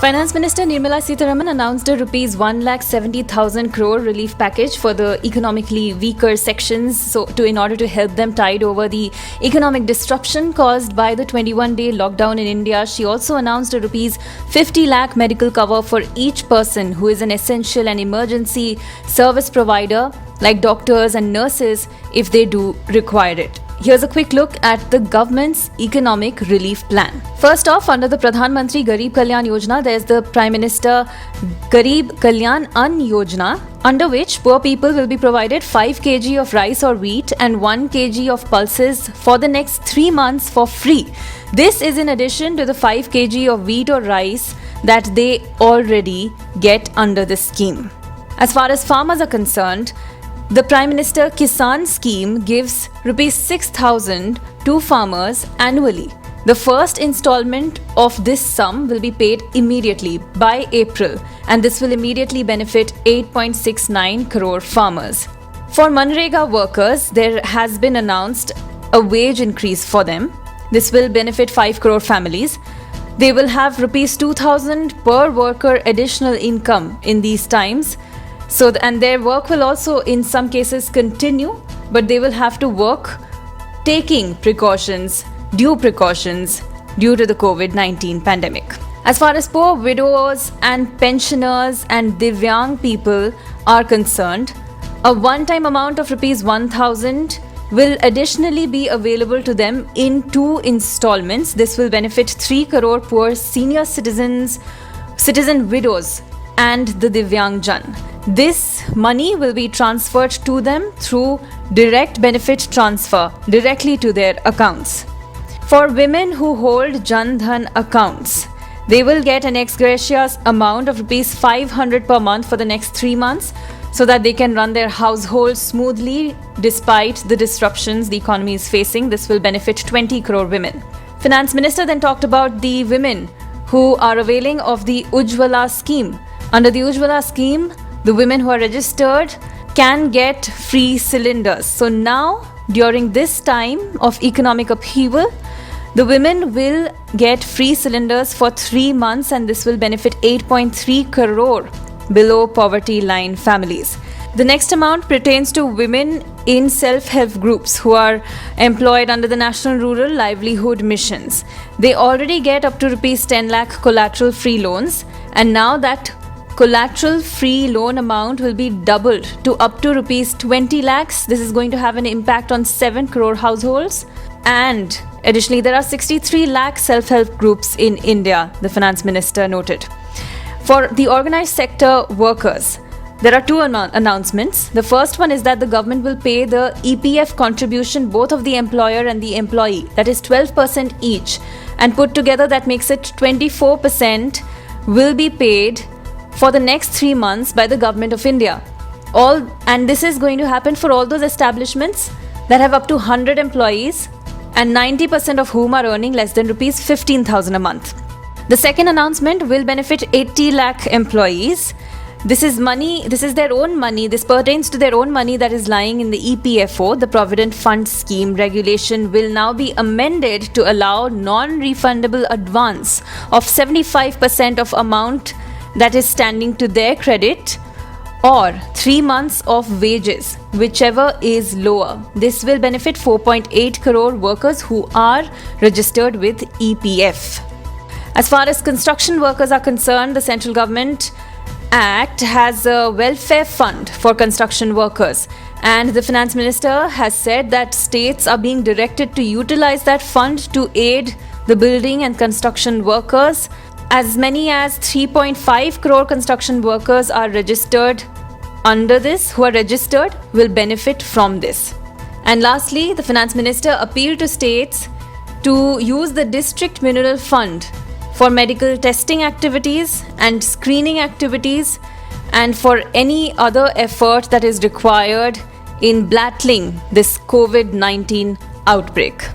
Finance Minister Nirmala Sitharaman announced a rupees 1,70,000 crore relief package for the economically weaker sections in order to help them tide over the economic disruption caused by the 21-day lockdown in India. She also announced a rupees 50 lakh medical cover for each person who is an essential and emergency service provider like doctors and nurses if they do require it. Here's a quick look at the government's economic relief plan. First off, under the Pradhan Mantri Garib Kalyan Yojana, there's the Prime Minister Garib Kalyan Ann Yojana, under which poor people will be provided 5 kg of rice or wheat and 1 kg of pulses for the next 3 months for free. This is in addition to the 5 kg of wheat or rice that they already get under this scheme. As far as farmers are concerned, the Prime Minister Kisan scheme gives rupees 6,000 to farmers annually. The first installment of this sum will be paid immediately by April, and this will immediately benefit 8.69 crore farmers. For Manrega workers, there has been announced a wage increase for them. This will benefit 5 crore families. They will have rupees 2,000 per worker additional income in these times. And their work will also in some cases continue, but they will have to work taking due precautions due to the COVID-19 pandemic. As far as poor widows and pensioners and Divyang people are concerned, a one-time amount of rupees 1,000 will additionally be available to them in 2 installments. This will benefit 3 crore poor senior citizen widows and the Divyang Jan. This money will be transferred to them through direct benefit transfer directly to their accounts. For women who hold Jan Dhan accounts, they will get an ex gratia amount of rupees 500 per month for the next 3 months so that they can run their household smoothly despite the disruptions the economy is facing. This will benefit 20 crore women. Finance Minister then talked about the women who are availing of the Ujjwala scheme. Under the Ujjwala scheme, the women who are registered can get free cylinders. So now, during this time of economic upheaval, the women will get free cylinders for 3 months, and this will benefit 8.3 crore below poverty line families. The next amount pertains to women in self-help groups who are employed under the National Rural Livelihood Missions. They already get up to rupees 10 lakh collateral free loans, and now that collateral free loan amount will be doubled to up to rupees 20 lakhs. This is going to have an impact on 7 crore households. And additionally, there are 63 lakh self-help groups in India, the finance minister noted. For the organized sector workers, there are 2 announcements. The first one is that the government will pay the EPF contribution both of the employer and the employee, that is 12% each, and put together that makes it 24% will be paid for the next 3 months by the Government of India. And this is going to happen for all those establishments that have up to 100 employees and 90% of whom are earning less than rupees 15,000 a month. The second announcement will benefit 80 lakh employees. This is their own money. This pertains to their own money that is lying in the EPFO, the Provident Fund Scheme. Regulation will now be amended to allow non-refundable advance of 75% of amount that is standing to their credit or 3 months of wages, whichever is lower. This will benefit 4.8 crore workers who are registered with EPF. As far as construction workers are concerned, the Central Government Act has a welfare fund for construction workers, and the Finance Minister has said that states are being directed to utilize that fund to aid the building and construction workers. As many as 3.5 crore construction workers are registered under this, who are registered will benefit from this. And lastly, the Finance Minister appealed to states to use the District Mineral Fund for medical testing activities and screening activities and for any other effort that is required in battling this COVID-19 outbreak.